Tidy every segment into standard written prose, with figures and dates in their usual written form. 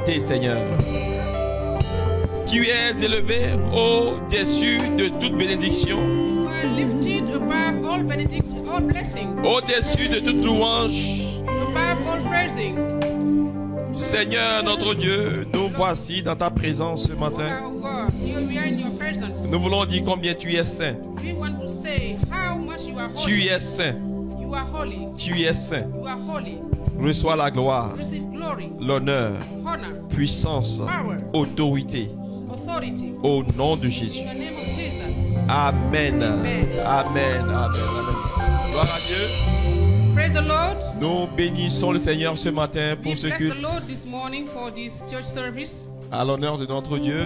exalté, Seigneur. Tu es élevé au-dessus de toute bénédiction. You are lifted above all benediction, all blessings. Au-dessus de toute louange. Above all praising. Seigneur notre Dieu, nous voici dans ta présence ce matin. Oh God, we are in your presence. Nous voulons dire combien tu es saint. We want to say how much you are holy. Tu es saint. You are holy. Tu es saint. You are holy. Reçois la gloire, Receive glory, l'honneur, honor, puissance, power, autorité. authority. Au nom de Jésus. In the name of Jesus. Amen. Amen. Amen. Amen. Gloire à Dieu. Praise the Lord. Nous bénissons le Seigneur ce matin We pour ce bless culte. the Lord this morning for this church service. À l'honneur de notre Dieu,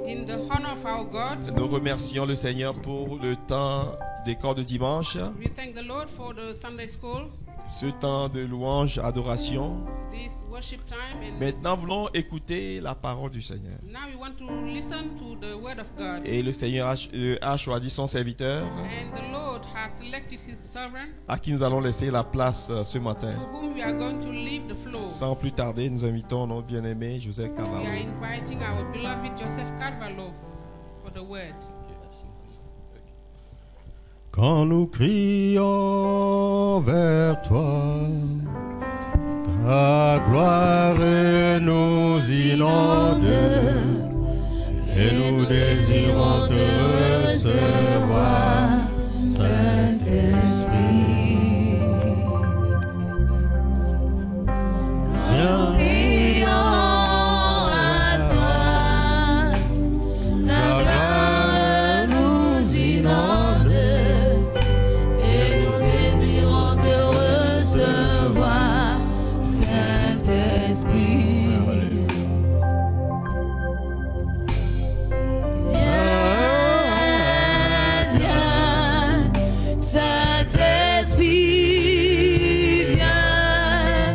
In the honor of our God, nous remercions le Seigneur pour le temps des corps de dimanche, we thank the Lord for the Sunday school, ce temps de louange, adoration. this worship time. And Maintenant, voulons écouter la parole du Seigneur. now we want to listen to the word of God. Et le Seigneur a choisi son serviteur, And the Lord has selected his servant, à qui nous allons laisser la place ce matin. to whom we are going to leave the floor. Sans plus tarder, nous invitons notre bien-aimé Joseph We Carvalho. are inviting our beloved Joseph Carvalho for the word. Quand nous crions vers toi, ta gloire nous inonde, et nous désirons te recevoir, Saint-Esprit. Quand nous crions à toi, ta gloire nous inonde, et nous désirons te recevoir, Saint-Esprit. Viens, viens, Saint-Esprit, viens,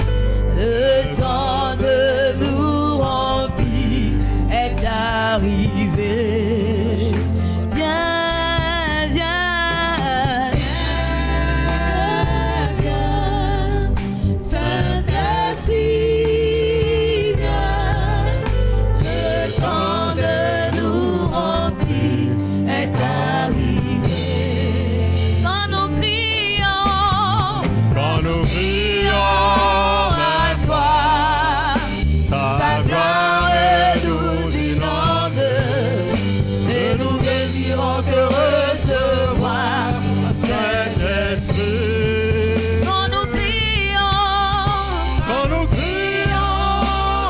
le temps de nous remplir est arrivé. Viens, viens, viens, viens, Saint-Esprit, viens, le temps de nous remplir est arrivé. Quand nous crions à toi, ta gloire nous inonde, et nous désirons te recevoir, Saint-Esprit. Quand nous crions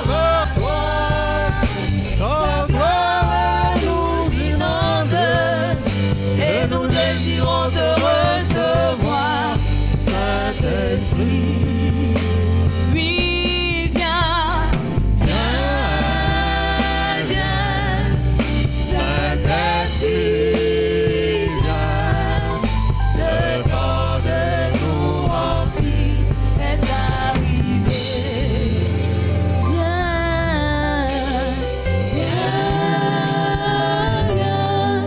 vers toi, ta gloire nous inonde, et nous désirons te recevoir, Saint-Esprit. Oui, viens, viens, viens, Saint-Esprit, viens, le temps de nous remplir est arrivé. Viens, viens, viens,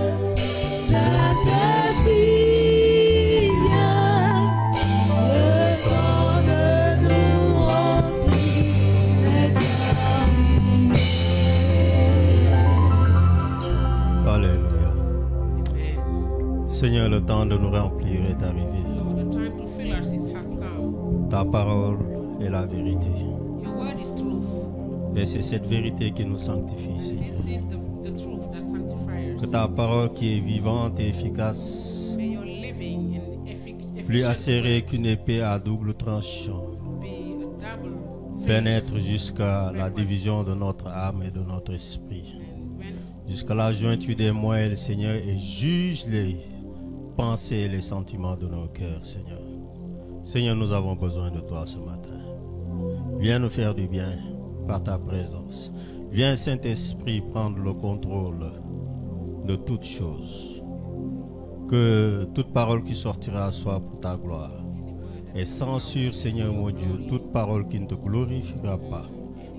Saint-Esprit, viens, le temps de nous remplir est arrivé. Alléluia. Seigneur, le temps de nous remplir est arrivé. Lord, the time to fill us has come. Ta parole est la vérité. Your word is truth. Et c'est cette vérité qui nous sanctifie, Seigneur. This is the truth that sanctifies Que us. ta parole qui est vivante et efficace, May your living and plus efficient acérée word qu'une épée à double tranchant, be a double pénètre face. jusqu'à la division de notre âme et de notre esprit, And when jusqu'à la jointure des moelles, Seigneur, et juge les pensées et les sentiments de nos cœurs, Seigneur. Seigneur, nous avons besoin de toi ce matin. Viens nous faire du bien par ta présence. Viens, Saint-Esprit, prendre le contrôle de toutes choses. Que toute parole qui sortira soit pour ta gloire. Et censure, Seigneur mon Dieu, toute parole qui ne te glorifiera pas,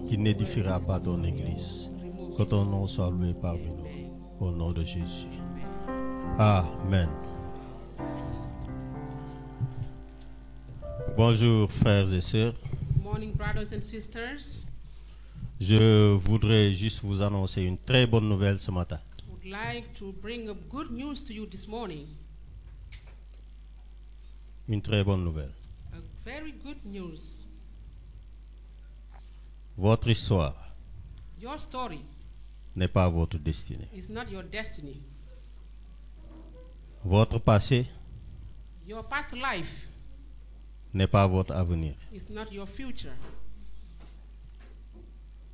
qui n'édifiera pas ton Église. Que ton nom soit loué parmi nous. Au nom de Jésus. Amen. Bonjour frères et sœurs. morning, brothers and sisters. Je voudrais juste vous annoncer une très bonne nouvelle ce matin. I would like to bring up good news to you this morning. Une très bonne nouvelle. A very good news. Votre histoire Your story n'est pas votre destinée. is not your destiny. Votre passé Your past life n'est pas votre avenir. is not your future.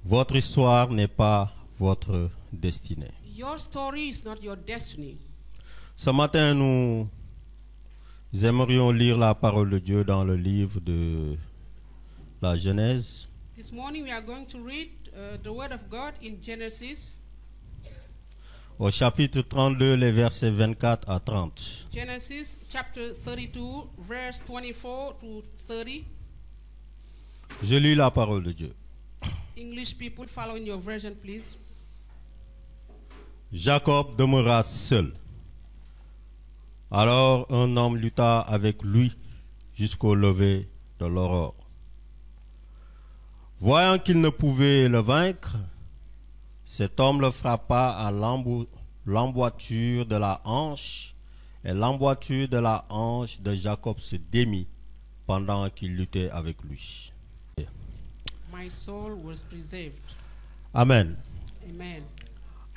Votre histoire n'est pas votre destinée. Your story is not your destiny. Ce matin, nous aimerions lire la parole de Dieu dans le livre de la Genèse, This morning we are going to read the word of God in Genesis, au chapitre 32, les versets 24 à 30. Genesis chapter 32, verse 24 to 30. Je lis la parole de Dieu. English people, follow in your version, please. Jacob demeura seul. Alors un homme lutta avec lui jusqu'au lever de l'aurore. Voyant qu'il ne pouvait le vaincre, cet homme le frappa à l'emboîture de la hanche, et l'emboîture de la hanche de Jacob se démit pendant qu'il luttait avec lui. My soul was preserved. Amen. Amen.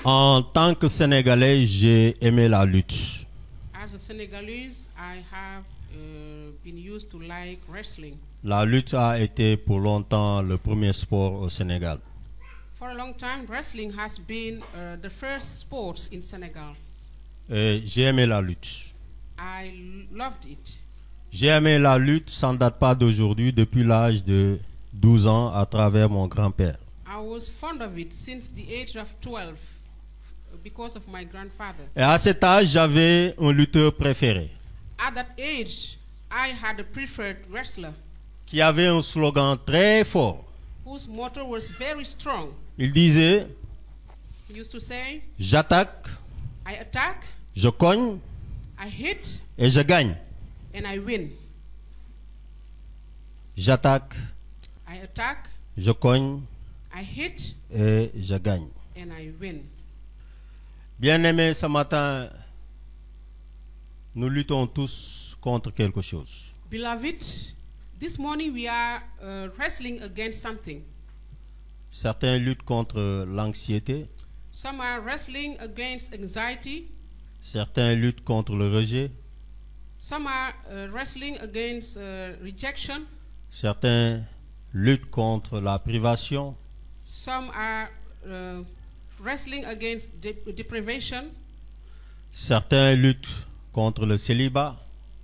En tant que Sénégalais, j'ai aimé la lutte. As a Senegalese, I have been used to like wrestling. La lutte a été pour longtemps le premier sport au Sénégal. For a long time, wrestling has been the first sports in Senegal. Et j'ai aimé la lutte. I loved it. J'ai aimé la lutte, ça ne date pas d'aujourd'hui, depuis l'âge de 12 ans à travers mon grand-père. I was fond of it since the age of 12 because of my grandfather. Et à cet âge, j'avais un lutteur préféré At that age, I had a preferred wrestler qui avait un slogan très fort. whose motto was very strong. Il disait, He used to say, j'attaque, I attack, je cogne I hit, et je gagne. and I win. J'attaque, I attack, je cogne I hit, et je gagne. and I win. Bien-aimés, ce matin, nous luttons tous contre quelque chose. Beloved, this morning we are wrestling against something. Certains luttent contre l'anxiété, Some are wrestling against anxiety. certains luttent contre le rejet, Some are wrestling against rejection. certains luttent contre la privation, Some are wrestling against deprivation. certains luttent contre le célibat.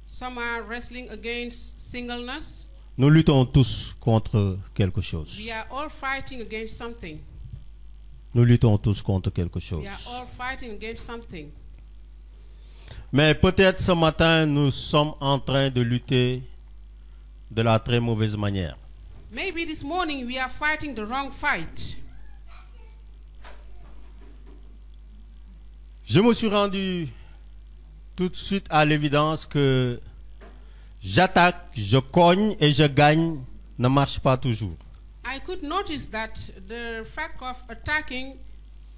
Some are wrestling against singleness. Nous luttons tous contre quelque chose. We are all fighting against something. Nous luttons tous contre quelque chose. We are all fighting against something. Mais peut-être ce matin, nous sommes en train de lutter de la très mauvaise manière. Maybe this morning we are fighting the wrong fight. Je me suis rendu tout de suite à l'évidence que j'attaque, je cogne et je gagne ne marche pas toujours. I could notice that the fact of attacking,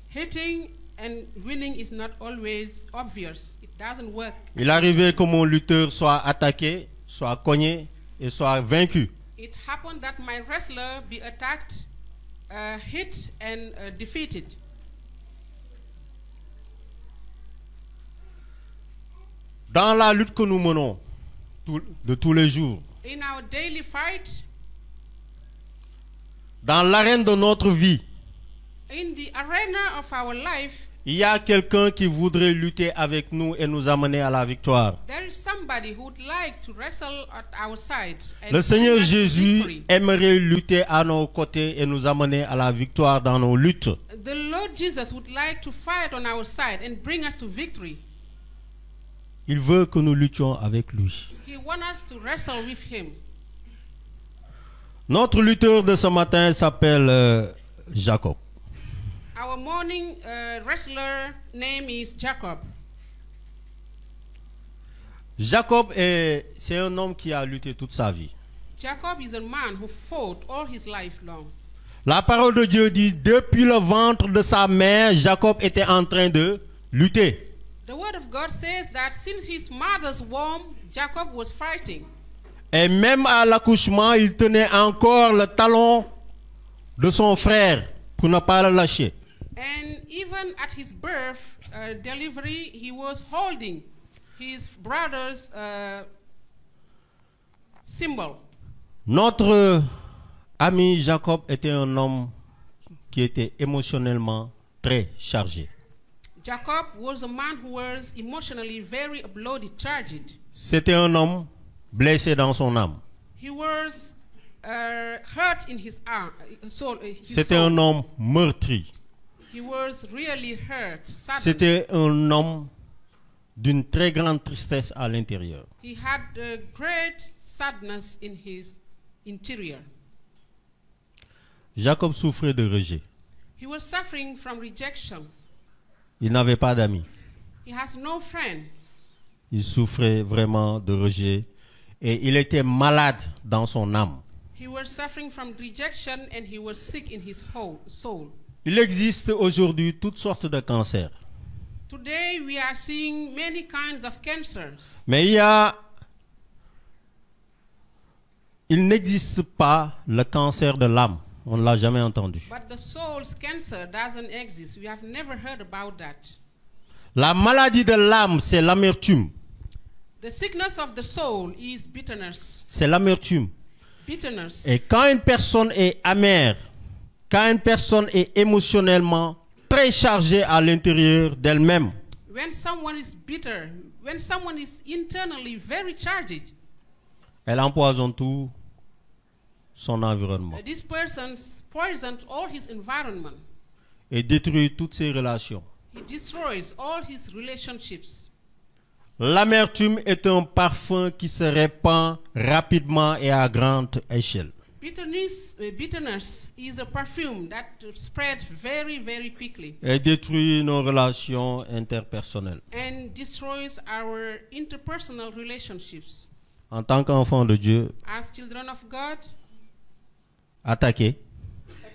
hitting, and winning is not always obvious. It doesn't work. Il arrivait que mon lutteur soit attaqué, soit cogné et soit vaincu. It happened that my wrestler be attacked, hit, and defeated. Dans la lutte que nous menons de tous les jours, In our daily fight, dans l'arène de notre vie, in the arena of our life, il y a quelqu'un qui voudrait lutter avec nous et nous amener à la victoire. there is somebody who would like to wrestle at our side. And Le Seigneur bring us to Jésus victory. aimerait lutter à nos côtés et nous amener à la victoire dans nos luttes. The Lord Jesus would like to fight on our side and bring us to victory. Il veut que nous luttions avec lui. He wants us to wrestle with him. Notre lutteur de ce matin s'appelle Jacob. Our morning wrestler name is Jacob. Jacob c'est un homme qui a lutté toute sa vie. Jacob is a man who fought all his life long. La parole de Dieu dit, depuis le ventre de sa mère, Jacob était en train de lutter. The word of God says that since his mother's womb, Jacob was fighting. Et même à l'accouchement, il tenait encore le talon de son frère pour ne pas le lâcher. And even at his birth, delivery, he was holding his brother's symbol. Notre ami Jacob était un homme qui était émotionnellement très chargé. Jacob was a man who was emotionally very uploaded, charged. C'était un homme blessé dans son âme. He was hurt in his soul. C'était un homme meurtri. He was really hurt, saddened. C'était un homme d'une très grande tristesse à l'intérieur. He had a great sadness in his interior. Jacob souffrait de rejet. He was suffering from rejection. Il n'avait pas d'amis. He has no friend. Il souffrait vraiment de rejet et il était malade dans son âme. He was suffering from rejection and he was sick in his whole soul. Il existe aujourd'hui toutes sortes de cancers. Today we are seeing many kinds of cancers. Mais il n'existe pas le cancer de l'âme. On ne l'a jamais entendu. But the soul's cancer doesn't exist. We have never heard about that. La maladie de l'âme, c'est l'amertume. The sickness of the soul is bitterness. C'est l'amertume. Bitterness. Et quand une personne est amère, quand une personne est émotionnellement très chargée à l'intérieur d'elle-même, When someone is bitter, when someone is internally very charged, elle empoisonne tout son environnement this person poisons all his environment. et détruit toutes ses relations. He destroys all his relationships. L'amertume est un parfum qui se répand rapidement et à grande échelle. Bitterness is a perfume that spreads very, very quickly Elle détruit nos relations interpersonnelles. and destroys our interpersonal relationships. En tant qu'enfant de Dieu, As children of God, attaquer,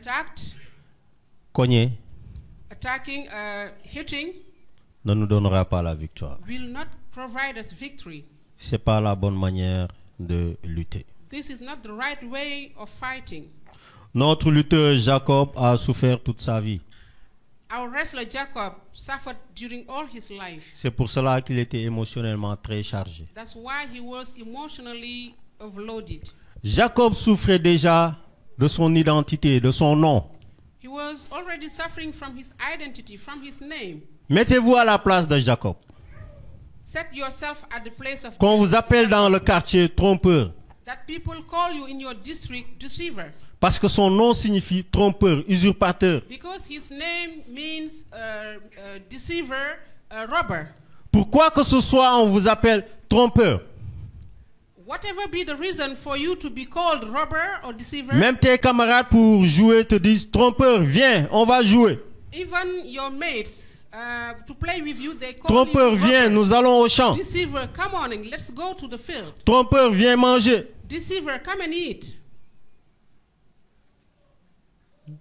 attacked, cogner attacking, hitting ne nous donnera pas la victoire. will not provide us victory. C'est pas la bonne manière de lutter. This is not the right way of fighting. Notre lutteur Jacob a souffert toute sa vie. Our wrestler Jacob suffered during all his life. C'est pour cela qu'il était émotionnellement très chargé. That's why he was emotionally overloaded. Jacob souffrait déjà de son identité, de son nom. He was already suffering from his identity, from his name. Mettez-vous à la place de Jacob. Set yourself at the place of Qu'on vous appelle dans le quartier trompeur, that people call you in your district deceiver, parce que son nom signifie trompeur, usurpateur. because his name means deceiver, robber. Pourquoi que ce soit on vous appelle trompeur? Whatever be the reason for you to be called robber or deceiver, Même tes camarades pour jouer te disent trompeur, viens, on va jouer. even your mates to play with you, they call Trompeur, you viens, robber. nous allons au champ. Deceiver, come on, and let's go to the field. Trompeur, viens manger. Deceiver, come and eat.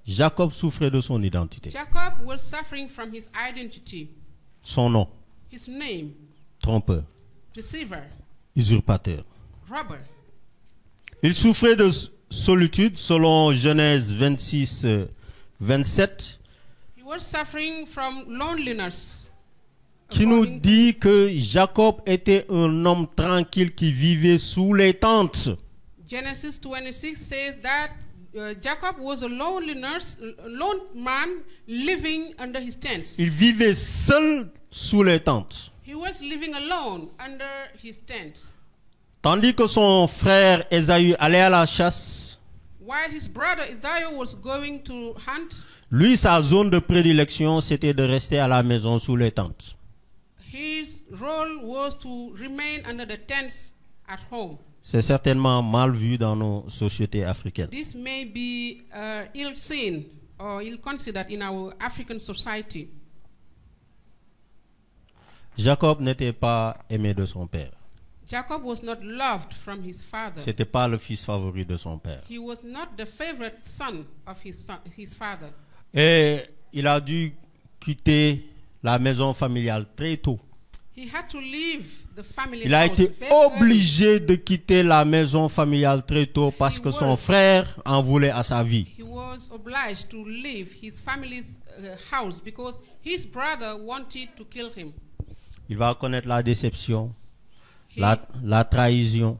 Jacob souffrait de son identité, Jacob was suffering from his identity, son nom, his name, trompeur, deceiver, usurpateur. robber. Il souffrait de solitude selon Genèse 26, 27, He was suffering from loneliness. qui nous According dit que Jacob était un homme tranquille qui vivait sous les tentes. Genesis 26 says that Jacob was a lone man living under his tents. Il vivait seul sous les tentes. He was living alone under his tents. Tandis que son frère Ésaü allait à la chasse, While his brother Isaiah was going to hunt, lui, sa zone de prédilection, c'était de rester à la maison sous les tentes. his role was to remain under the tents at home. C'est certainement mal vu dans nos sociétés africaines. This may be ill seen or ill considered in our African society. Jacob n'était pas aimé de son père. Jacob was not loved from his father. C'était pas le fils favori de son père. He was not the favorite son of his father. Et il a dû quitter la maison familiale très tôt. He had to leave the family Il a house été very early. obligé de quitter la maison familiale très tôt parce que son frère en voulait à sa vie. He was obliged to leave his family's house because his brother wanted to kill him. Il va connaître la déception, He, la trahison.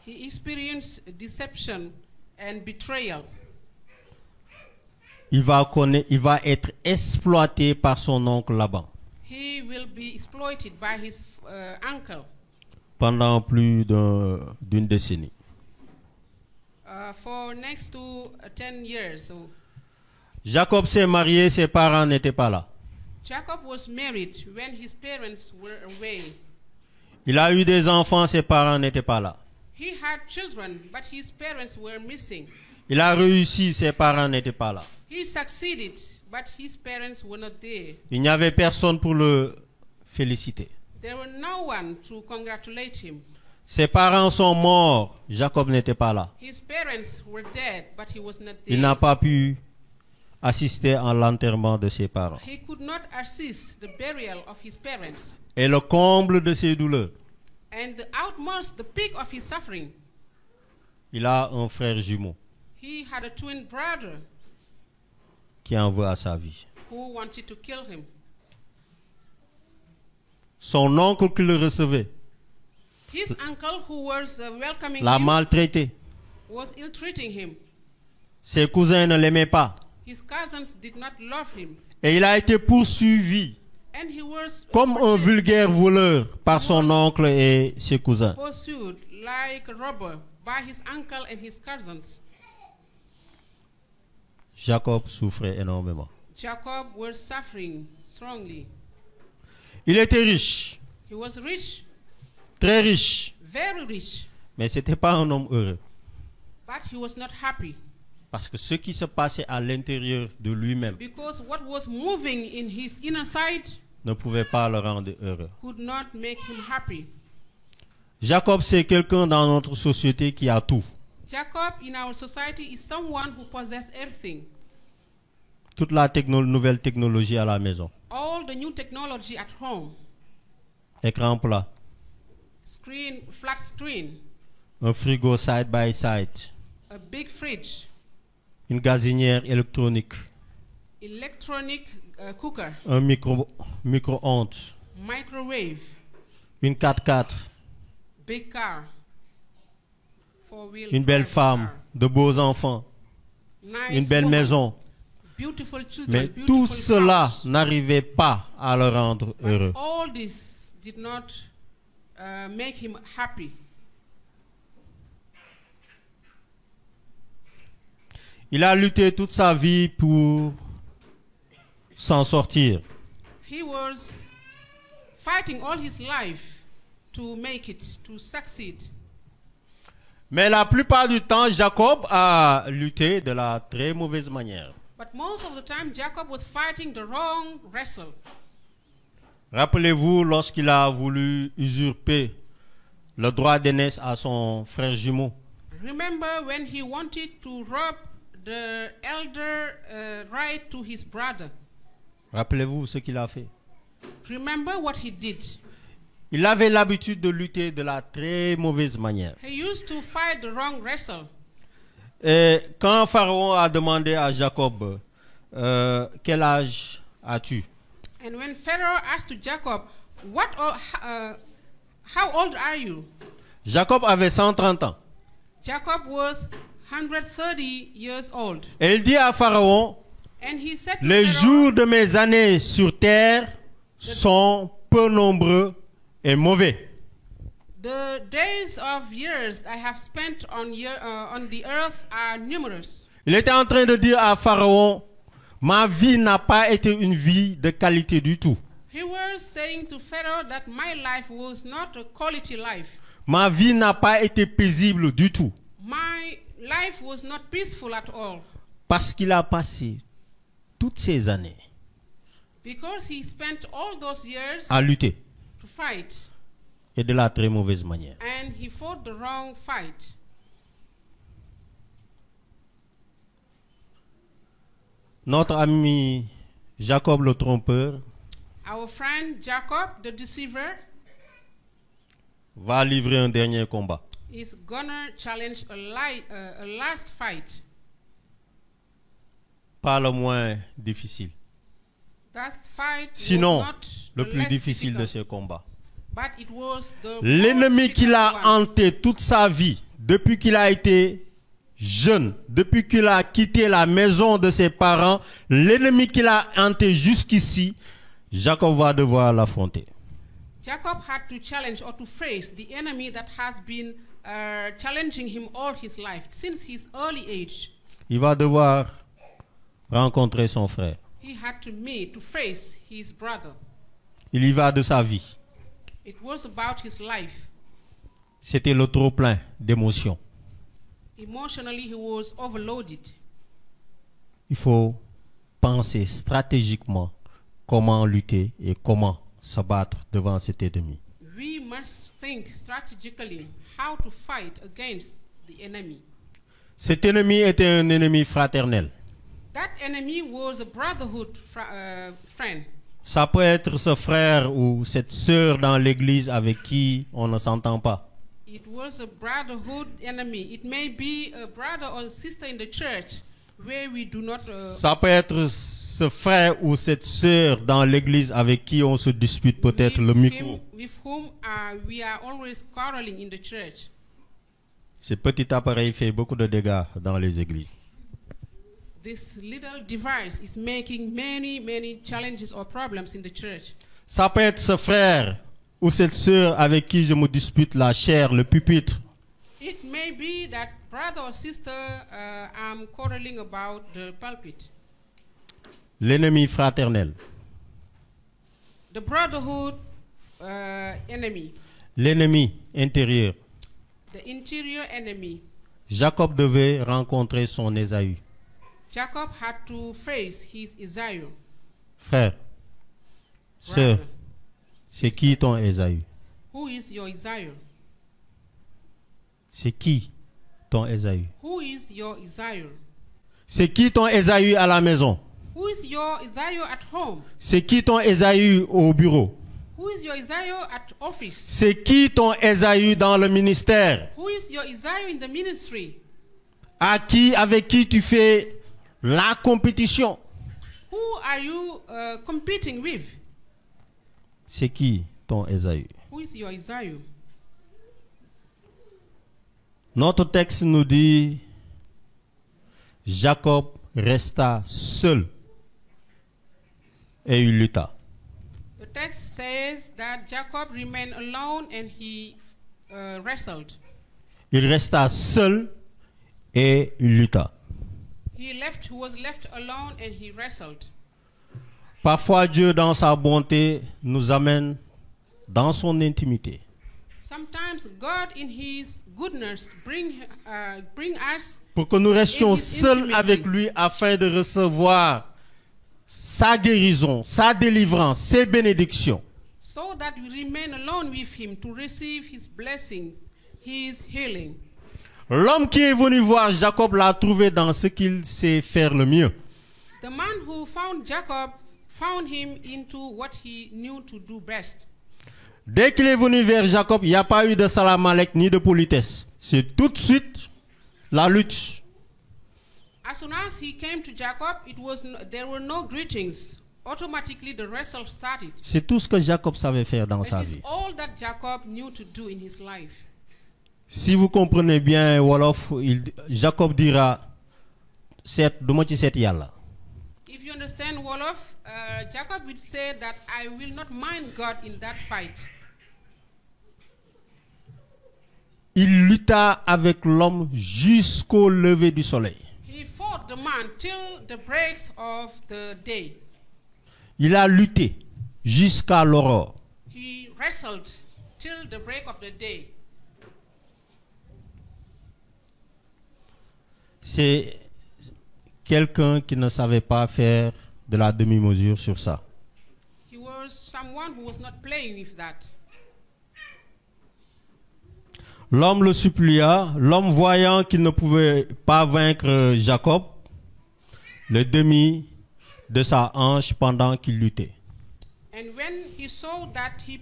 he experienced deception and betrayal. Il va être exploité par son oncle Laban He will be exploited by his uncle pendant plus d'une décennie. for next to 10 years. So Jacob s'est marié, ses parents n'étaient pas là. Jacob was married when his parents were away. Il a eu des enfants, ses parents n'étaient pas là. He had children, but his parents were missing. Il a réussi, ses parents n'étaient pas là. He succeeded, but his parents were not there. Il n'y avait personne pour le féliciter. There were no one to congratulate him. Ses parents sont morts, Jacob n'était pas là. His parents were dead, but he was not Il there. n'a pas pu assister à l'enterrement de ses parents. He could not assist the burial of his parents. Et le comble de ses douleurs, And the outmost, the peak of his suffering, il a un frère jumeau he had a twin brother qui en veut à sa vie. who wanted to kill him. Son oncle qui le recevait His uncle, who was welcoming l'a him, maltraité. was ill-treating him. Ses cousins ne l'aimaient pas. His cousins did not love him. Et il a été poursuivi And he was comme un vulgaire voleur par son oncle et ses cousins. pursued like a robber by his uncle and his cousins. Jacob souffrait énormément. Jacob was suffering strongly. Il était riche, He was rich, très riche, very rich, mais ce n'était pas un homme heureux. but he was not happy Parce que ce qui se passait à l'intérieur de lui-même because what was moving in his inner side ne pouvait pas le rendre heureux. could not make him happy. Jacob, c'est quelqu'un dans notre société qui a tout. Jacob in our society is someone who possesses everything. Toute la nouvelle technologie à la maison. All the new technology at home. Écran plat, Screen, flat screen, un frigo side by side, a big fridge, une gazinière électronique, electronic cooker, un micro-ondes, microwave, une 4x4, big car, four-wheel une belle drive femme, car, de beaux enfants, nice une belle woman, maison. beautiful children, Mais beautiful tout cela house. n'arrivait pas à le rendre But heureux. all this did not make him happy. Il a lutté toute sa vie pour s'en sortir. He was fighting all his life to make it, to succeed. Mais la plupart du temps, Jacob a lutté de la très mauvaise manière. But most of the time, Jacob was fighting the wrong wrestle. Rappelez-vous lorsqu'il a voulu usurper le droit d'aînesse à son frère jumeau. Remember when he wanted to rob the elder right to his brother. Rappelez-vous ce qu'il a fait. Remember what he did. Il avait l'habitude de lutter de la très mauvaise manière. He used to fight the wrong wrestle. Et quand Pharaon a demandé à Jacob, quel âge as-tu? And when Pharaoh asked to Jacob, how old are you? Jacob avait 130 ans. Jacob was 130 years old. Et il dit à Pharaon, And he said to les Pharaoh, jours de mes années sur terre sont peu nombreux et mauvais. the days of years I have spent on the earth are numerous. Il était en train de dire à Pharaon, ma vie n'a pas été une vie de qualité du tout. He was saying to Pharaoh that my life was not a quality life. Ma vie n'a pas été paisible du tout. My life was not peaceful at all. Parce qu'il a passé toutes ces années Because he spent all those years à lutter. to fight. et de la très mauvaise manière. and he fought the wrong fight. Notre ami Jacob le trompeur Our friend Jacob, the deceiver, va livrer un dernier combat. is gonna challenge a last fight. Pas le moins difficile. That fight Sinon, was not le the plus less difficile de difficult, ces combats. but it was the L'ennemi more qu'il a difficult one. hanté toute sa vie, depuis qu'il a été jeune, depuis qu'il a quitté la maison de ses parents, l'ennemi qu'il a hanté jusqu'ici, Jacob va devoir l'affronter. Jacob had to challenge or to face the enemy that has been challenging him all his life, since his early age. Il va devoir rencontrer son frère. He had to meet, to face his brother. Il y va de sa vie. It was about his life. C'était le trop-plein d'émotions. Emotionally, he was overloaded. Il faut penser stratégiquement comment lutter et comment se battre devant cet ennemi. We must think strategically how to fight against the enemy. Cet ennemi était un ennemi fraternel. That enemy was a brotherhood friend. Ça peut être ce frère ou cette sœur dans l'église avec qui on ne s'entend pas. It was a brotherhood enemy. It may be a brother or sister in the church where we do not. Ça peut être ce frère ou cette sœur dans l'église avec qui on se dispute peut-être le micro. With whom we are always quarreling in the church. Ce petit appareil fait beaucoup de dégâts dans les églises. This little device is making many challenges or problems in the church. Ça peut être ce frère ou cette sœur avec qui je me dispute la chair, le pupitre. It may be that brother or sister I'm quarreling about the pulpit. L'ennemi fraternel. The brotherhood enemy. L'ennemi intérieur. The interior enemy. Jacob devait rencontrer son Ésaü. Jacob had to face his Esau. Frère, sœur, Brother. c'est qui ton Ésaü? Who is your Esau? C'est qui ton Ésaü? Who is your Esau? C'est qui ton Ésaü à la maison? Who is your Esau at home? C'est qui ton Ésaü au bureau? Who is your Esau at office? C'est qui ton Ésaü dans le ministère? Who is your Esau in the ministry? Avec qui tu fais la compétition? Who are you competing with? C'est qui ton Ésaü? Who is your Esau? Notre texte nous dit Jacob resta seul et il lutta. The text says that Jacob remained alone and he wrestled. Il resta seul et il lutta. He was left alone and he wrestled. Parfois Dieu dans sa bonté nous amène dans son intimité. Sometimes God in his goodness bring us Pour que nous restions in his seuls intimacy. avec lui afin de recevoir sa guérison, sa délivrance, ses bénédictions. so that we remain alone with him to receive his blessings, his healing. L'homme qui est venu voir Jacob l'a trouvé dans ce qu'il sait faire le mieux. The man who found Jacob found him into what he knew to do best. Dès qu'il est venu vers Jacob, il n'y a pas eu de salamalek ni de politesse. C'est tout de suite la lutte. As soon as he came to Jacob, there were no greetings. Automatically the wrestle started. C'est tout ce que Jacob savait faire dans It sa is vie. all that Jacob knew to do in his life. Si vous comprenez bien Wolof, Jacob dira, duma ci seet yàlla. If you understand Wolof, Jacob would say that I will not mind God in that fight. Il lutta avec l'homme jusqu'au lever du soleil. He fought the man till the breaks of the day. Il a lutté jusqu'à l'aurore. He wrestled till the break of the day. C'est quelqu'un qui ne savait pas faire de la demi-mesure sur ça. He was someone who was not playing with that. L'homme le supplia. L'homme, voyant qu'il ne pouvait pas vaincre Jacob, le démit de sa hanche pendant qu'il luttait. And when he saw that he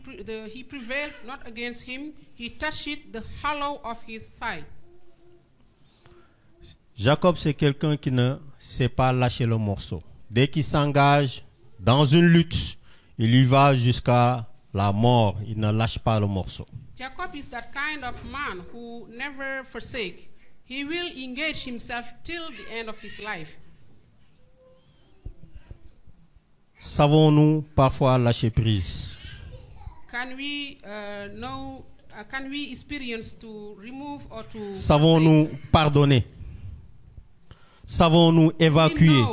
prevailed not against him, he touched the hollow of his thigh. Jacob, c'est quelqu'un qui ne sait pas lâcher le morceau. Dès qu'il s'engage dans une lutte, il y va jusqu'à la mort. Il ne lâche pas le morceau. Jacob is that kind of man who never forsake. He will engage himself till the end of his life. Savons-nous parfois lâcher prise? Can we experience to remove or to Savons-nous pardonner? Savons-nous évacuer?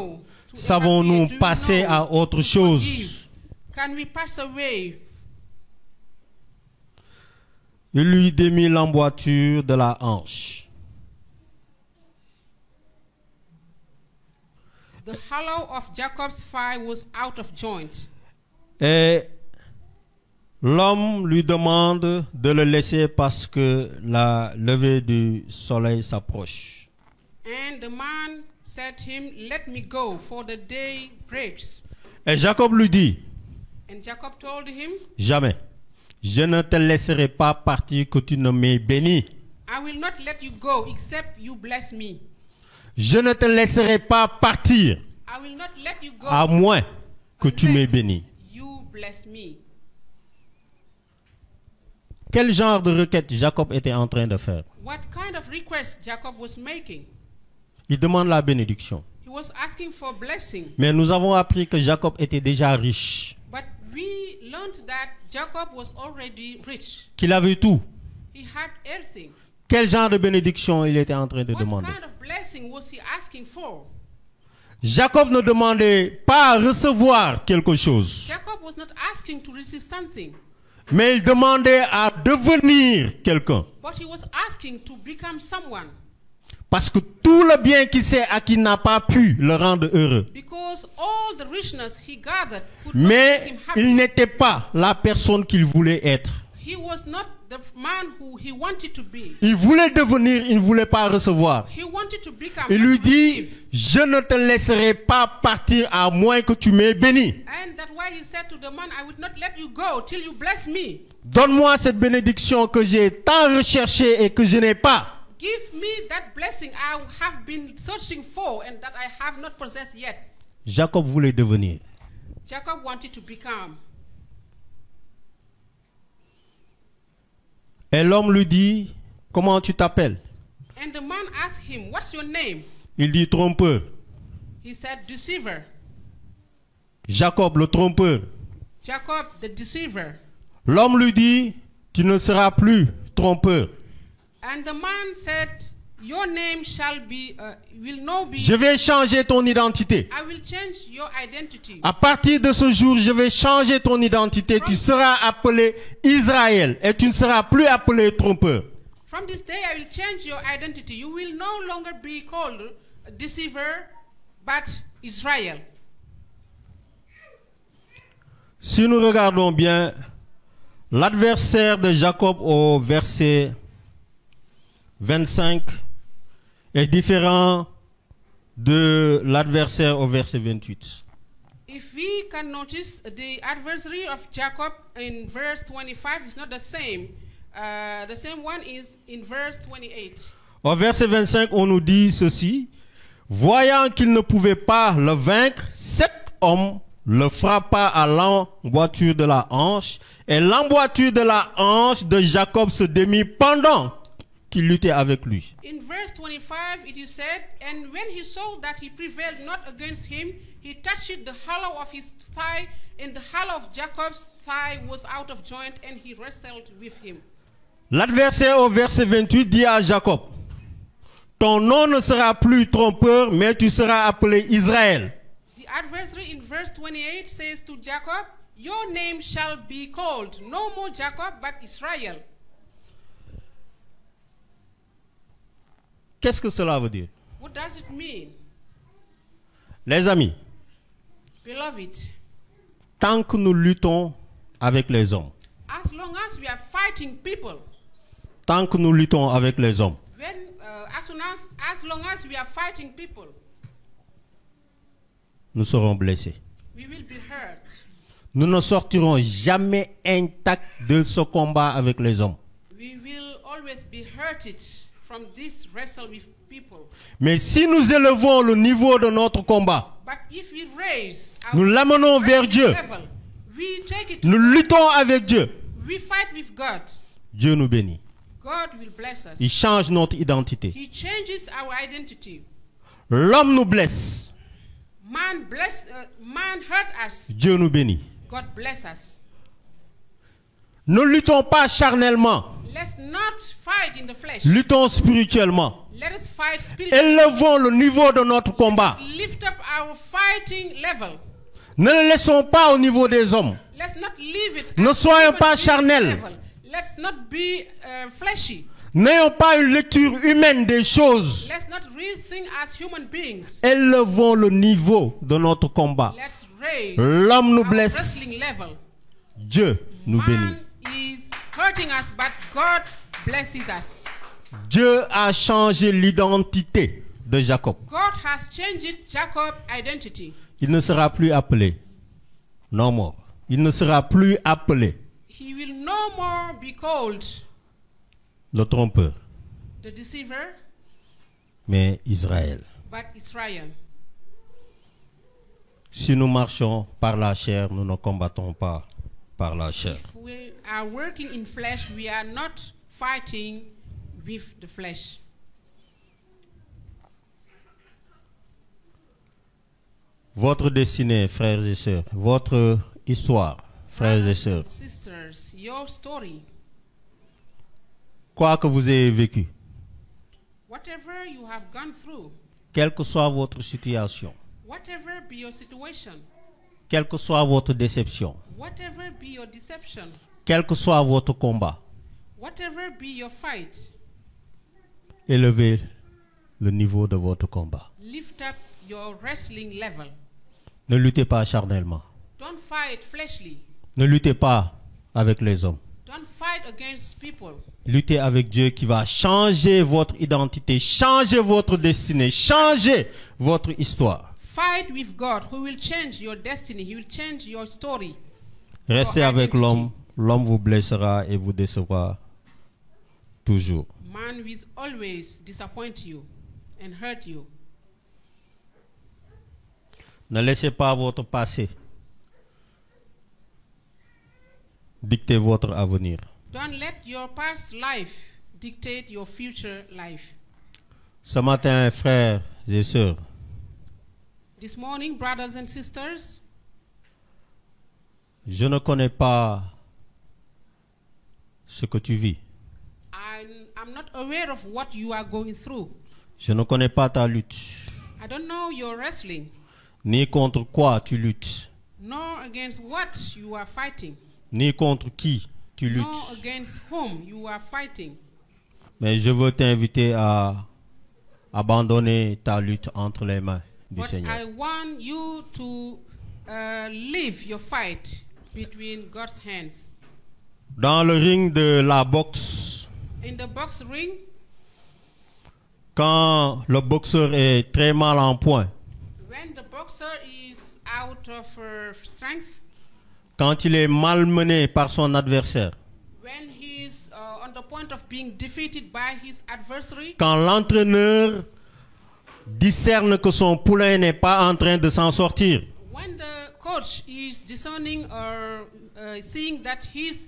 Savons-nous passer à autre chose? Can we pass away? Il lui démit l'emboîture de la hanche. The hollow of Jacob's thigh was out of joint. Et l'homme lui demande de le laisser parce que la levée du soleil s'approche. And the man said to him, "Let me go, for the day breaks." Et Jacob lui dit, And Jacob told him, jamais, je ne te laisserai pas partir que tu ne m'aies béni. "I will not let you go except you bless me. Je ne te laisserai pas partir I will not let you go à moins que tu m'aies unless béni. you bless me." Quel genre de requête Jacob était en train de faire? What kind of request Jacob was making? Il demande la bénédiction. He was asking for blessing. Mais nous avons appris que Jacob était déjà riche, But we learned that Jacob was already rich. qu'il avait tout. He had everything. Quel genre de bénédiction il était en train de What demander? kind of blessing was he asking for? Jacob ne demandait pas à recevoir quelque chose, Jacob was not asking to receive something, mais il demandait à devenir quelqu'un. but he was asking to become someone. Parce que tout le bien qu'il s'est acquis n'a pas pu le rendre heureux. Because all the richness he gathered could not make Mais him happy. il n'était pas la personne qu'il voulait être. He was not the man who he wanted to be. Il voulait devenir, il ne voulait pas recevoir. He wanted to become. Il not lui to dit, receive. je ne te laisserai pas partir à moins que tu m'aies béni. And that's why he said to the man, "I would not let you go till you bless me. Donne-moi cette bénédiction que j'ai tant recherchée et que je n'ai pas. Give me that blessing I have been searching for and that I have not possessed yet." Jacob voulait devenir. Jacob wanted to become. Et l'homme lui dit, comment tu t'appelles? And the man asked him, "What's your name?" Il dit, trompeur. He said, "Deceiver." Jacob, le trompeur. Jacob, the deceiver. L'homme lui dit, tu ne seras plus trompeur. And the man said, "Your name will now be. Je vais changer ton identité. I will change your identity. À partir de ce jour, je vais changer ton identité. Tu seras appelé Israël et tu ne seras plus appelé trompeur. From this day, I will change your identity. You will no longer be called a deceiver, but Israel." Si nous regardons bien, l'adversaire de Jacob au verset 25 est différent de l'adversaire au verset 28. If we can notice, the adversary of Jacob in verse 25 is not the same. The same one is in verse 28. Au verset 25, on nous dit ceci. Voyant qu'il ne pouvait pas le vaincre, cet homme le frappa à l'emboîture de la hanche, et l'emboîture de la hanche de Jacob se démit pendant qu'il luttait avec lui. In verse 25 it is said, "And when he saw that he prevailed not against him, he touched the hollow of his thigh, and the hollow of Jacob's thigh was out of joint, and he wrestled with him." L'adversaire au verset 28 dit à Jacob, ton nom ne sera plus trompeur, mais tu seras appelé Israël. The adversary in verse 28 says to Jacob, "Your name shall be called no more Jacob, but Israel." Qu'est-ce que cela veut dire? What does it mean? Les amis, Beloved, tant que nous luttons avec les hommes, as long as we are fighting people, tant que nous luttons avec les hommes, When, as long as we are fighting people, nous serons blessés. we will be hurt. Nous ne sortirons jamais intacts de ce combat avec les hommes. We will always be hurted from this wrestle with people. Mais si nous élevons le niveau de notre combat, But if we raise nous l'amenons vers Dieu, level, we take it to nous God, luttons avec Dieu, we fight with God, Dieu nous bénit. God will bless us. Il change notre identité. He changes our identity. L'homme nous blesse, Man hurt us, Dieu nous bénit. God bless us. Ne luttons pas charnellement, Let's not fight in the flesh. luttons spirituellement. Let us fight spiritually. Élevons le niveau de notre combat. Lift up our fighting level. Ne le laissons pas au niveau des hommes. Let's not leave it. Ne at soyons human pas being charnels. level. Let's not be fleshy. N'ayons pas une lecture humaine des choses. Let's not rethink as human beings. Élevons le niveau de notre combat. Let's raise L'homme nous our blesse, wrestling level. Dieu nous bénit. Man is hurting us, but God blesses us. Dieu a changé l'identité de Jacob. God has changed Jacob's identity. Il ne sera plus appelé. Non more. Il ne sera plus appelé He will no more be called le trompeur, the deceiver, mais Israël. but Israel. Si nous marchons par la chair, nous ne combattons pas par la chair. If we are working in flesh, we are not fighting with the flesh. Votre destinée, frères et sœurs, votre histoire, frères et sœurs, Sisters, your story, quoi que vous ayez vécu, whatever you have gone through, quelle que soit votre situation, whatever be your situation, quelle que soit votre déception, whatever be your deception, quel que soit votre combat, whatever be your fight, élevez le niveau de votre combat. lift up your wrestling level. Ne luttez pas charnellement. Don't fight fleshly. Ne luttez pas avec les hommes. Don't fight against people. Luttez avec Dieu qui va changer votre identité, changer votre destinée, changer votre histoire. Fight with God, who will change your destiny. He will change your story. Restez Your avec identity. l'homme, l'homme vous blessera et vous décevra toujours. Man will always disappoint you and hurt you. Ne laissez pas votre passé dicter votre avenir. Don't let your past life dictate your future life. Ce matin, frères et sœurs, This morning, brothers and sisters, je ne connais pas ce que tu vis. I'm not aware of what you are going through. Je ne connais pas ta lutte, I don't know your wrestling, ni contre quoi tu luttes, nor against what you are fighting, ni contre qui tu nor luttes. against whom you are fighting. Mais je veux t'inviter à abandonner ta lutte entre les mains du But Seigneur. I want you to leave your fight between God's hands. Dans le ring de la boxe, In the box ring, quand le boxeur est très mal en point, when the boxer is out of strength, quand il est malmené par son adversaire, when he's on the point of being defeated by his adversary, quand l'entraîneur discerne que son poulain n'est pas en train de s'en sortir, when the coach is discerning or seeing that his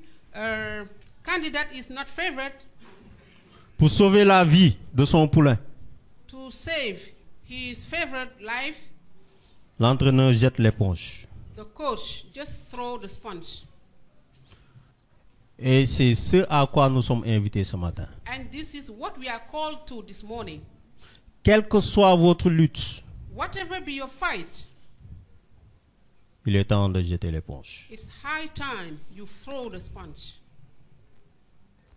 candidate is not favored, pour sauver la vie de son poulain, to save his favorite life, l'entraîneur jette l'éponge. the coach just throw the sponge. Et c'est ce à quoi nous sommes invités ce matin. And this is what we are called to this morning. Quelle que soit votre lutte, Whatever be your fight, il est temps de jeter l'éponge. it's high time you throw the sponge.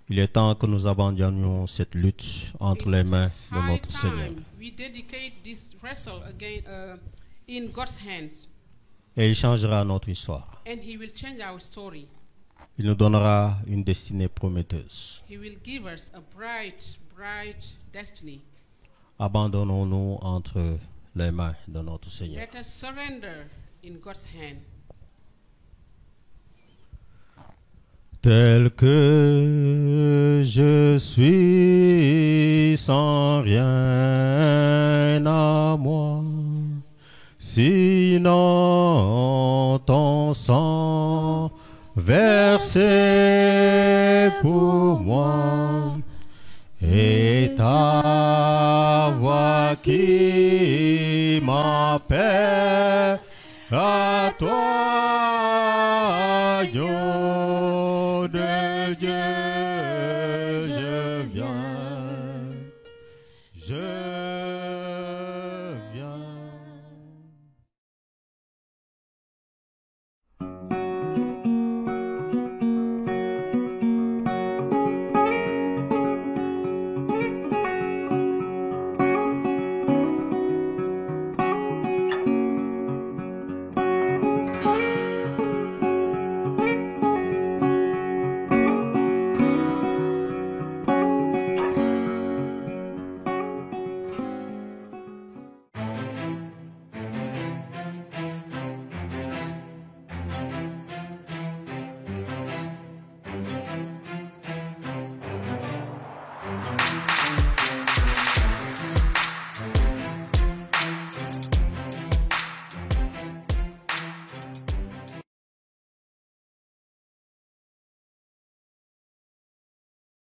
Il est temps que nous abandonnions cette lutte entre les mains de High notre Seigneur. time we dedicate this wrestle again in God's hands, Et il changera notre histoire. and He will change our story. Il nous donnera une destinée prometteuse. He will give us a bright, bright destiny. Abandonnons-nous entre les mains de notre Seigneur. Let us surrender in God's hand. Tel que je suis sans rien à moi, sinon ton sang versé pour moi, et ta voix qui m'appelle à toi, agneau